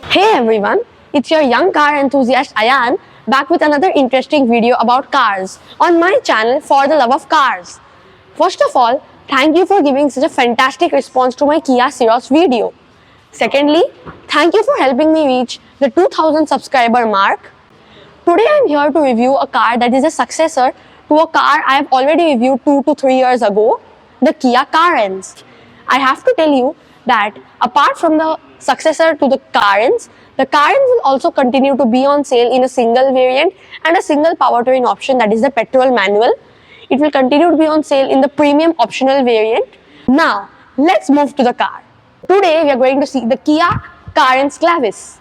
Hey everyone, it's your young car enthusiast Ayan back with another interesting video about cars on my channel For the Love of Cars. First of all, thank you for giving such a fantastic response to my Kia Ceros video. Secondly, thank you for helping me reach the 2000 subscriber mark. Today I am here to review a car that is a successor to a car I have already reviewed 2 to 3 years ago, the Kia Carens. I have to tell you that apart from the successor to the Carens will also continue to be on sale in a single variant and a single powertrain option, that is the petrol manual. It will continue to be on sale in the premium optional variant. Now, let's move to the car. Today we are going to see the Kia Carens Clavis.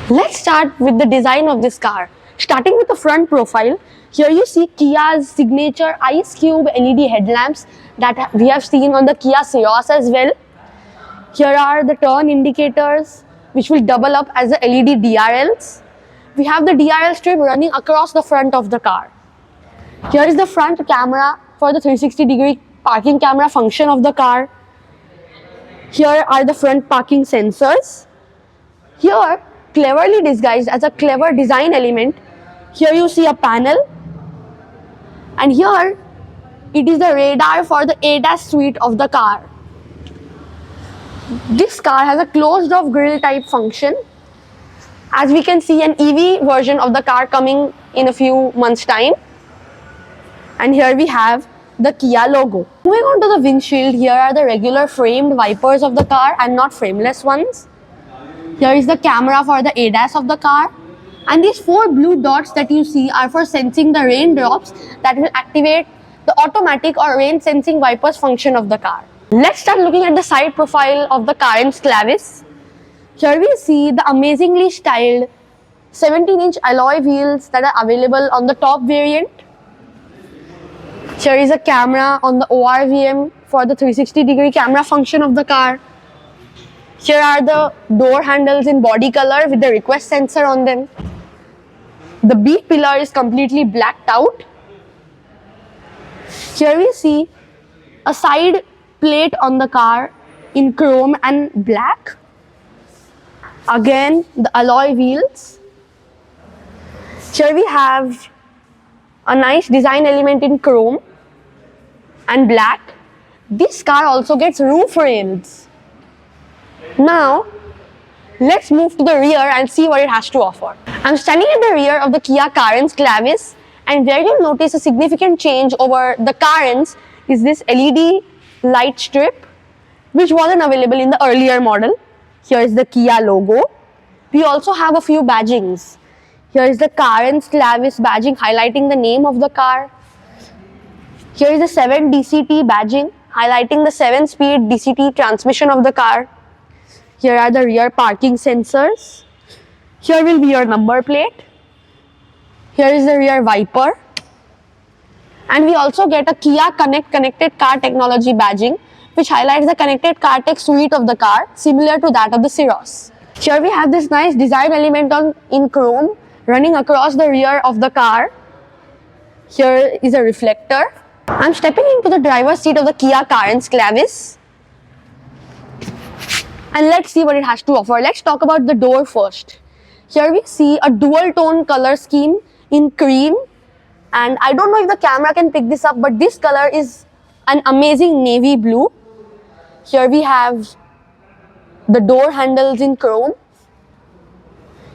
Let's start with the design of this car. Starting with the front profile, here you see Kia's signature Ice Cube LED headlamps that we have seen on the Kia Ceros as well. Here are the turn indicators which will double up as the LED DRLs. We have the DRL strip running across the front of the car. Here is the front camera for the 360-degree parking camera function of the car. Here are the front parking sensors. Here, cleverly disguised as a clever design element, here you see a panel, and here it is the radar for the ADAS suite of the car. This car has a closed off grille type function, as we can see an EV version of the car coming in a few months time. And here we have the Kia logo. Moving on to the windshield, here are the regular framed wipers of the car and not frameless ones. Here is the camera for the ADAS of the car, and these 4 blue dots that you see are for sensing the raindrops that will activate the automatic or rain sensing wipers function of the car. Let's start looking at the side profile of the Carens Clavis. Here we see the amazingly styled 17-inch alloy wheels that are available on the top variant. Here is a camera on the ORVM for the 360-degree camera function of the car. Here are the door handles in body color with the request sensor on them. The bead pillar is completely blacked out. Here we see a side plate on the car in chrome and black. Again, the alloy wheels. Here we have a nice design element in chrome and black. This car also gets roof rails. Now, let's move to the rear and see what it has to offer. I'm standing at the rear of the Kia Carens Clavis, and where you'll notice a significant change over the Carens is this LED light strip, which wasn't available in the earlier model. Here is the Kia logo. We also have a few badgings. Here is the Carens Clavis badging highlighting the name of the car. Here is the 7 DCT badging highlighting the 7-speed DCT transmission of the car. Here are the rear parking sensors. Here will be your number plate. Here is the rear wiper. And we also get a Kia Connect connected car technology badging, which highlights the connected car tech suite of the car, similar to that of the Ceros. Here we have this nice design element in chrome running across the rear of the car. Here is a reflector. I'm stepping into the driver's seat of the Kia Carens Clavis. And let's see what it has to offer. Let's talk about the door first. Here we see a dual tone color scheme in cream, and I don't know if the camera can pick this up, but this color is an amazing navy blue. Here we have the door handles in chrome.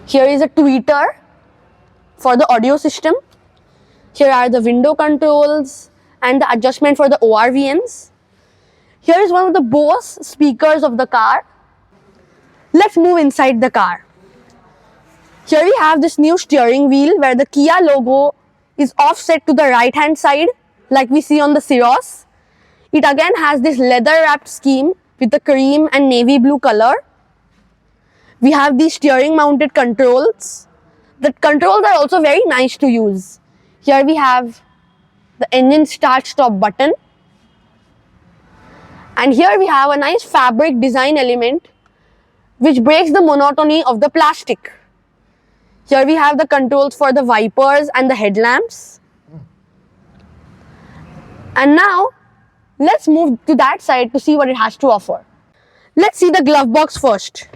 Here is a tweeter for the audio system. Here are the window controls and the adjustment for the ORVMs. Here is one of the Bose speakers of the car. Let's move inside the car. Here we have this new steering wheel where the Kia logo is offset to the right hand side like we see on the Ceros. It again has this leather wrapped scheme with the cream and navy blue color. We have these steering mounted controls. The controls are also very nice to use. Here we have the engine start stop button. And here we have a nice fabric design element which breaks the monotony of the plastic. Here we have the controls for the wipers and the headlamps. And now let's move to that side to see what it has to offer. Let's see the glove box first.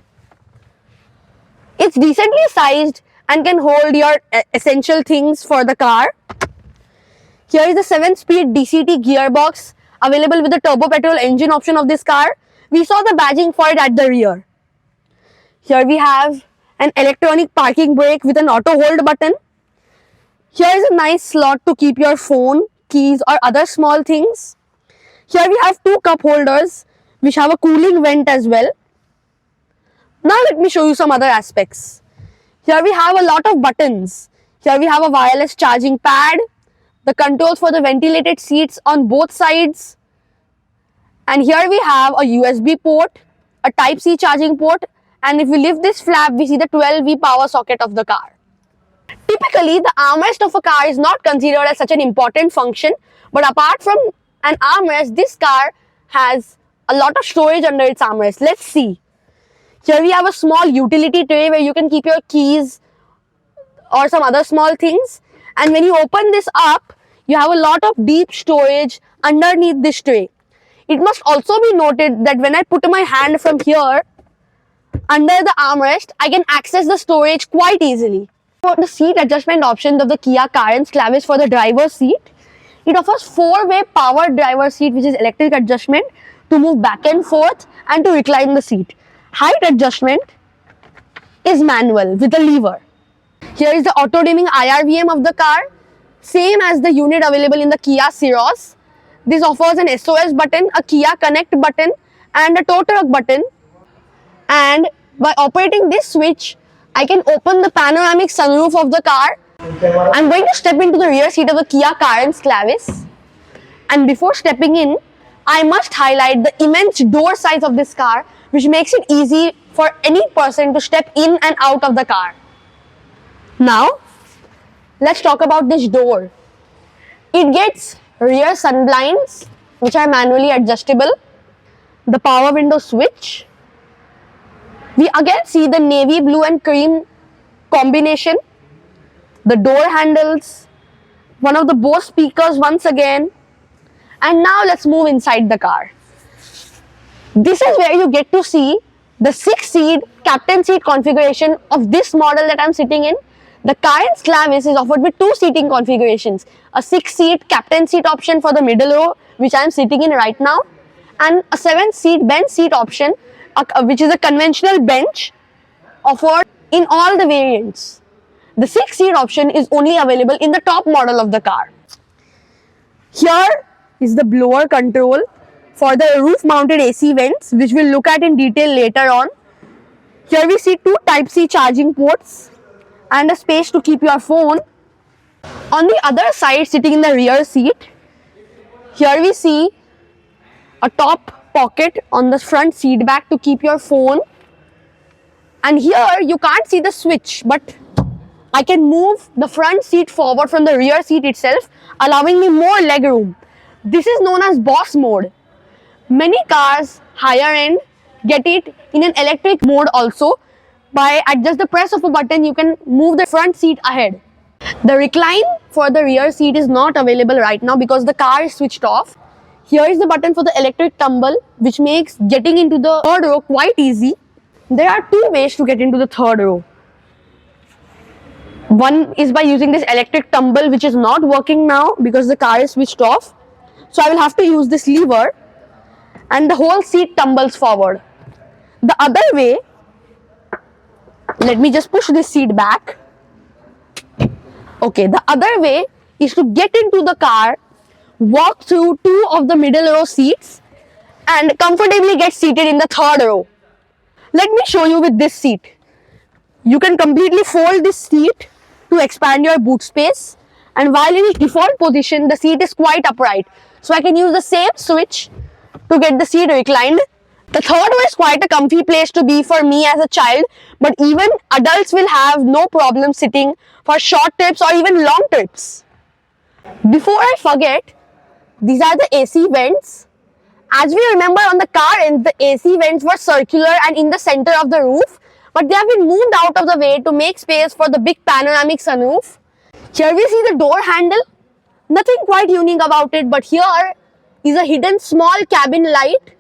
It's decently sized and can hold your essential things for the car. Here is the 7-speed DCT gearbox available with the turbo petrol engine option of this car. We saw the badging for it at the rear. Here we have an electronic parking brake with an auto hold button. Here is a nice slot to keep your phone, keys or other small things. Here we have 2 cup holders which have a cooling vent as well. Now let me show you some other aspects. Here we have a lot of buttons. Here we have a wireless charging pad, the controls for the ventilated seats on both sides. And here we have a USB port, a Type-C charging port, and if we lift this flap, we see the 12V power socket of the car. Typically, the armrest of a car is not considered as such an important function, but apart from an armrest, this car has a lot of storage under its armrest. Let's see. Here we have a small utility tray where you can keep your keys or some other small things. And when you open this up, you have a lot of deep storage underneath this tray. It must also be noted that when I put my hand from here under the armrest, I can access the storage quite easily. For the seat adjustment options of the KIA Carens Clavis for the driver's seat, it offers 4-way powered driver's seat, which is electric adjustment to move back and forth and to recline the seat. Height adjustment is manual with a lever. Here is the auto dimming IRVM of the car, same as the unit available in the Kia Ceros. This offers an SOS button, a Kia Connect button and a tow truck button. And by operating this switch, I can open the panoramic sunroof of the car. I'm going to step into the rear seat of the KIA Carens Clavis. And before stepping in, I must highlight the immense door size of this car, which makes it easy for any person to step in and out of the car. Now, let's talk about this door. It gets rear sun blinds, which are manually adjustable, the power window switch. We again see the navy blue and cream combination, the door handles, one of the Bose speakers once again. And now let's move inside the car. This is where you get to see the 6-seat captain seat configuration of this model that I'm sitting in. The Carens Clavis is offered with 2 seating configurations, a 6-seat captain seat option for the middle row, which I'm sitting in right now, and a 7-seat bench seat option, which is a conventional bench offered in all the variants. The 6-seat option is only available in the top model of the car. Here is the blower control for the roof-mounted AC vents, which we'll look at in detail later on. Here we see 2 Type-C charging ports and a space to keep your phone. On the other side, sitting in the rear seat, here we see a top pocket on the front seat back to keep your phone. And here you can't see the switch, but I can move the front seat forward from the rear seat itself, allowing me more leg room. This is known as boss mode. Many cars, higher end, get it in an electric mode also. By just the press of a button, you can move the front seat ahead. The recline for the rear seat is not available right now because the car is switched off. Here is the button for the electric tumble, which makes getting into the third row quite easy. There are 2 ways to get into the third row. One is by using this electric tumble, which is not working now because the car is switched off. So I will have to use this lever and the whole seat tumbles forward. The other way, let me just push this seat back. Okay, the other way is to get into the car, walk through 2 of the middle row seats and comfortably get seated in the third row. Let me show you with this seat. You can completely fold this seat to expand your boot space, and while in its default position, the seat is quite upright. So I can use the same switch to get the seat reclined. The third row is quite a comfy place to be for me as a child, but even adults will have no problem sitting for short trips or even long trips. Before I forget, these are the AC vents As we remember, on the Carens, the AC vents were circular and in the center of the roof, but they have been moved out of the way to make space for the big panoramic sunroof. Here we see the door handle. Nothing quite unique about it, but here is a hidden small cabin light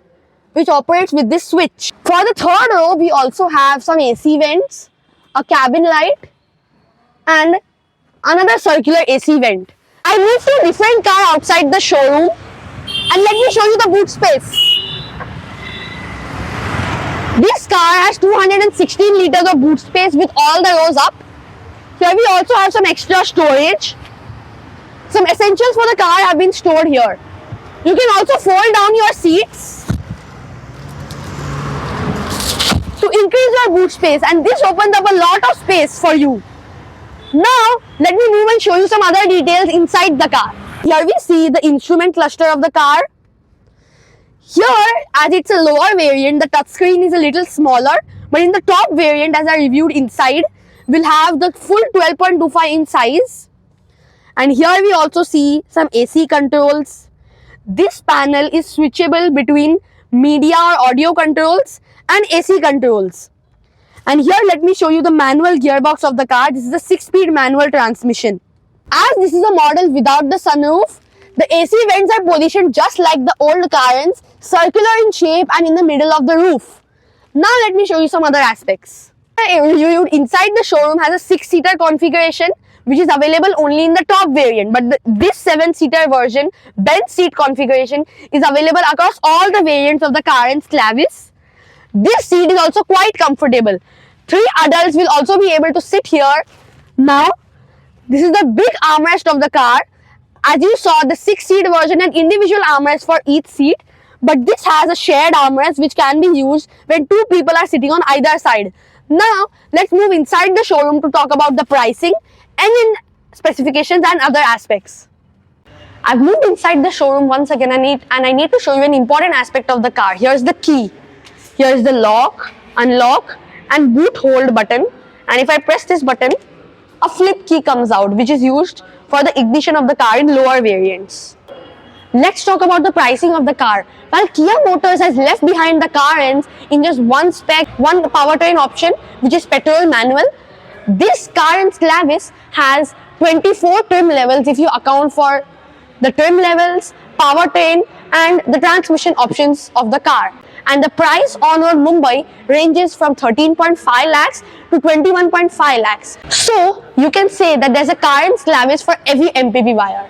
which operates with this switch. For the third row, we also have some AC vents, a cabin light, and another circular AC vent. I moved to a different car outside the showroom, and let me show you the boot space. This car has 216 liters of boot space with all the rows up. Here we also have some extra storage. Some essentials for the car have been stored here. You can also fold down your seats to increase your boot space, and this opens up a lot of space for you. Now, let me move and show you some other details inside the car. Here we see the instrument cluster of the car. Here, as it's a lower variant, the touchscreen is a little smaller, but in the top variant, as I reviewed inside, we'll have the full 12.25 inch size. And here we also see some AC controls. This panel is switchable between media or audio controls and AC controls. And here, let me show you the manual gearbox of the car. This is a 6-speed manual transmission. As this is a model without the sunroof, the AC vents are positioned just like the old Carens, circular in shape and in the middle of the roof. Now let me show you some other aspects. Inside the showroom has a 6-seater configuration which is available only in the top variant, but this 7-seater version, bench seat configuration, is available across all the variants of the Carens Clavis. This seat is also quite comfortable. 3 adults will also be able to sit here. Now, this is the big armrest of the car. As you saw, the 6-seat version had individual armrests for each seat, but this has a shared armrest which can be used when 2 people are sitting on either side. Now, let's move inside the showroom to talk about the pricing and in specifications and other aspects. I've moved inside the showroom once again and I need to show you an important aspect of the car. Here's the key. Here's the lock, unlock and boot hold button, and if I press this button, a flip key comes out which is used for the ignition of the car in lower variants. Let's talk about the pricing of the car. While Kia Motors has left behind the Carens in just one spec, one powertrain option which is petrol manual, this Carens Clavis has 24 trim levels if you account for the trim levels, powertrain and the transmission options of the car. And the price on road Mumbai ranges from 13.5 lakhs to 21.5 lakhs. So, you can say that there's a Carens Clavis for every MPV buyer.